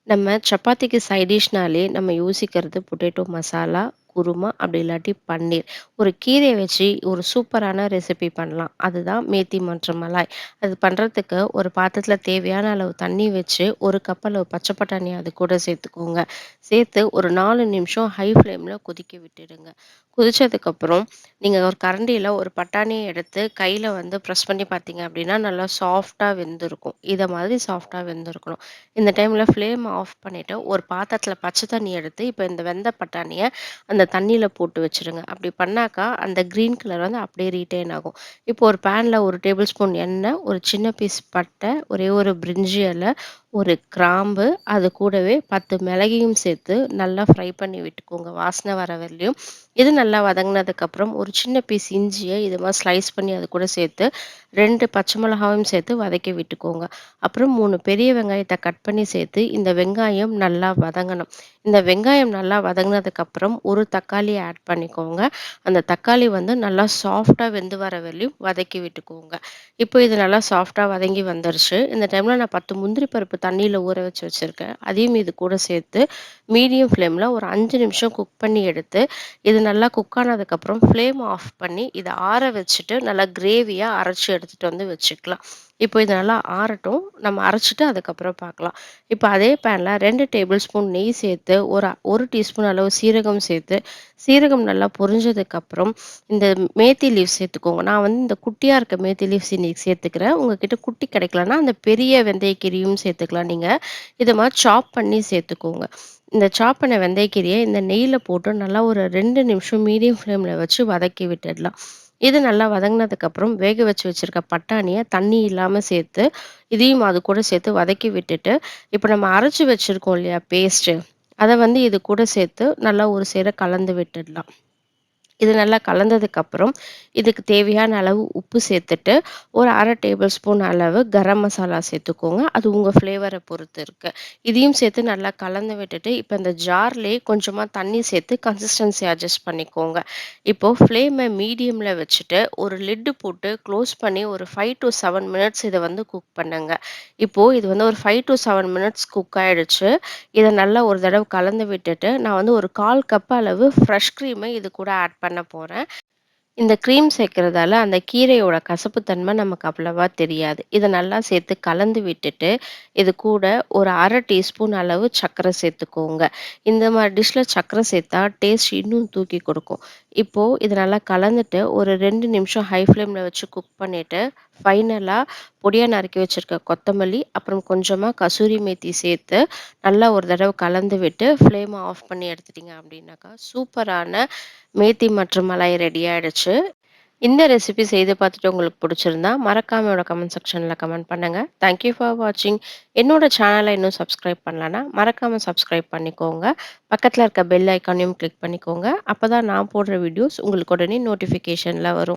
நம்ம சப்பாத்திக்கு சைட் டிஷ்னாலே நம்ம யோசிக்கிறது பொட்டேட்டோ மசாலா, குருமா அப்படி இல்லாட்டி பன்னீர். ஒரு கீரைய வச்சு ஒரு சூப்பரான ரெசிபி பண்ணலாம். அதுதான் மேத்தி மற்ற மலாய். அது பண்றதுக்கு ஒரு பாத்திரத்துல தேவையான அளவு தண்ணி வச்சு, 1 கப் அளவு பச்சை பட்டாணி அது கூட சேர்த்துக்கோங்க. சேர்த்து ஒரு 4 நிமிஷம் ஹை ஃப்ளேம்ல கொதிக்க விட்டுடுங்க. கொதிச்சதுக்கப்புறம் நீங்க ஒரு கரண்டியில ஒரு பட்டாணிய எடுத்து கையில வந்து பிரஸ் பண்ணி பார்த்தீங்க அப்படின்னா, நல்லா சாஃப்ட்டா வெந்திருக்கும். இத மாதிரி சாஃப்ட்டா வெந்திருக்கணும். இந்த டைம்ல ஃப்ளேம் ஆஃப் பண்ணிட்டு, ஒரு பாத்திரத்தில பச்சை தண்ணி எடுத்து, இப்ப இந்த வெந்த பட்டாணிய அந்த தண்ணீல போட்டு வச்சுருங்க. அப்படி பண்ணாக்கா, அந்த கிரீன் கலர் வந்து அப்படியே ரீட்டெயின் ஆகும். இப்போ ஒரு பேன்ல 1 டேபிள் ஸ்பூன் எண்ணெய், ஒரு சின்ன பீஸ் பட்டை, ஒரே ஒரு பிரிஞ்சி இலை, ஒரு கிராம்பு, அது கூடவே 10 மிளகையும் சேர்த்து நல்லா ஃப்ரை பண்ணி விட்டுக்கோங்க. வாசனை வர வரையிலும். இது நல்லா வதங்குனதுக்கப்புறம், ஒரு சின்ன பீஸ் இஞ்சிய இது மாரி ஸ்லைஸ் பண்ணி அது கூட சேர்த்து, 2 பச்சை மிளகாயும் சேர்த்து வதக்கி விட்டுக்கோங்க. அப்புறம் 3 பெரிய வெங்காயத்த கட் பண்ணி சேர்த்து, இந்த வெங்காயம் நல்லா வதங்கணும். இந்த வெங்காயம் நல்லா வதங்குனதுக்கப்புறம், 1 தக்காளி ஆட் பண்ணிக்கோங்க. அந்த தக்காளி வந்து நல்லா சாஃப்ட்டா வெந்து வர வரையிலும் வதக்கி விட்டுக்கோங்க. இப்போ இது நல்லா சாஃப்ட்டா வதங்கி வந்துருச்சு. இந்த டைம்ல நான் 10 முந்திரி பருப்பு தண்ணீல ஊற வச்சு வச்சிருக்கேன். அதையும் இது கூட சேர்த்து, மீடியம் ஃப்ளேம்ல ஒரு 5 நிமிஷம் குக் பண்ணி எடுத்து, இது நல்லா குக் ஆனதுக்கப்புறம் ஃப்ளேம் ஆஃப் பண்ணி, இத ஆற வச்சுட்டு, நல்லா கிரேவியா அரைச்சு எடுத்துட்டு வந்து வச்சுக்கலாம். இப்போ இது நல்லா ஆறட்டும். நம்ம அரைச்சுட்டு அதுக்கப்புறம் பார்க்கலாம். இப்ப அதே பேன்ல 2 டேபிள் ஸ்பூன் நெய் சேர்த்து, 1 டீஸ்பூன் அளவு சீரகம் சேர்த்து, சீரகம் நல்லா பொரிஞ்சதுக்கப்புறம், இந்த மேத்தி லீவ்ஸ் சேர்த்துக்கோங்க. நான் வந்து இந்த குட்டியா இருக்க மேத்தி லீவ்ஸ் இன்னைக்கு சேர்த்துக்கிறேன். உங்ககிட்ட குட்டி கிடைக்கலன்னா, அந்த பெரிய வெந்தயக்கீரையும் சேர்த்துக்கலாம் நீங்க. இத மாரி சாப் பண்ணி சேர்த்துக்கோங்க. இந்த சாப் பண்ண வெந்தயக்கீரைய இந்த நெய்யில போட்டு நல்லா ஒரு 2 நிமிஷம் மீடியம் ஃப்ளேம்ல வச்சு வதக்கி விட்டுடலாம். இது நல்லா வதங்குனதுக்கப்புறம் வேக வச்சு வச்சிருக்க பட்டாணிய தண்ணி இல்லாம சேர்த்து, இதையும் அது கூட சேர்த்து வதக்கி விட்டுட்டு, இப்ப நம்ம அரைச்சு வச்சிருக்கோம் இல்லையா பேஸ்ட்டு, அத வந்து இது கூட சேர்த்து நல்லா ஒரு சேர கலந்து விட்டுடலாம். இது நல்லா கலந்ததுக்கப்புறம், இதுக்கு தேவையான அளவு உப்பு சேர்த்துட்டு, ஒரு 1/2 டேபிள் ஸ்பூன் அளவு கரம் மசாலா சேர்த்துக்கோங்க. அது உங்க ஃப்ளேவர பொறுத்து இருக்கு. இதையும் சேர்த்து நல்லா கலந்து விட்டுட்டு, இப்ப இந்த ஜார்லயே கொஞ்சமா தண்ணி சேர்த்து கன்சிஸ்டன்சி அட்ஜஸ்ட் பண்ணிக்கோங்க. இப்போ ஃப்ளேம மீடியம்ல வச்சுட்டு, ஒரு லிட் போட்டு க்ளோஸ் பண்ணி ஒரு 5 டூ 7 மினிட்ஸ் இத வந்து குக் பண்ணுங்க. இப்போ இது வந்து ஒரு 5 டூ 7 மினிட்ஸ் குக் ஆயிடுச்சு. இத நல்லா ஒரு தடவ கலந்து விட்டுட்டு, நான் வந்து ஒரு 1/4 கப் அளவு ஃப்ரெஷ் கிரீம இது கூட ஆட் பண்ண போறேன். இந்த கிரீம் சேர்க்கிறதால அந்த கீரையோட கசப்பு தன்மை நமக்கு அவ்வளவா தெரியாது. இத நல்லா சேர்த்து கலந்து விட்டுட்டு, இது கூட ஒரு 1/2 டீஸ்பூன் அளவு சர்க்கரை சேர்த்துக்கோங்க. இந்த மாரி டிஷ்ல சர்க்கரை சேர்த்தா டேஸ்ட் இன்னும் தூக்கி குடுக்கும். இப்போ இது நல்லா கலந்துட்டு ஒரு 2 நிமிஷம் ஹை ஃப்ளேம்ல வச்சு குக் பண்ணிட்டு, ஃபைனலா பொடியா நறுக்கி வச்சிருக்க கொத்தமல்லி, அப்புறம் கொஞ்சமா கசூரி மேத்தி சேர்த்து, நல்லா ஒரு தடவ கலந்து விட்டு ஃப்ளேம ஆஃப் பண்ணி எடுத்துட்டீங்க அப்படின்னாக்கா, சூப்பரான மேத்தி மற்றும் மலாய் ரெடி ஆயிடுச்சு. இந்த ரெசிபி செய்து பார்த்துட்டு உங்களுக்கு பிடிச்சிருந்தா, மறக்காம என்னோட கமெண்ட் செக்ஷன்ல கமெண்ட் பண்ணுங்க. தேங்க் யூ ஃபார் வாட்சிங். என்னோட சேனல இன்னும் சப்ஸ்கிரைப் பண்ணலன்னா, மறக்காம சப்ஸ்கிரைப் பண்ணிக்கோங்க. பக்கத்துல இருக்க பெல் ஐகானையும் கிளிக் பண்ணிக்கோங்க. அப்பதான் நான் போடுற வீடியோஸ் உங்களுக்கு உடனே நோட்டிஃபிகேஷன்ல வரும்.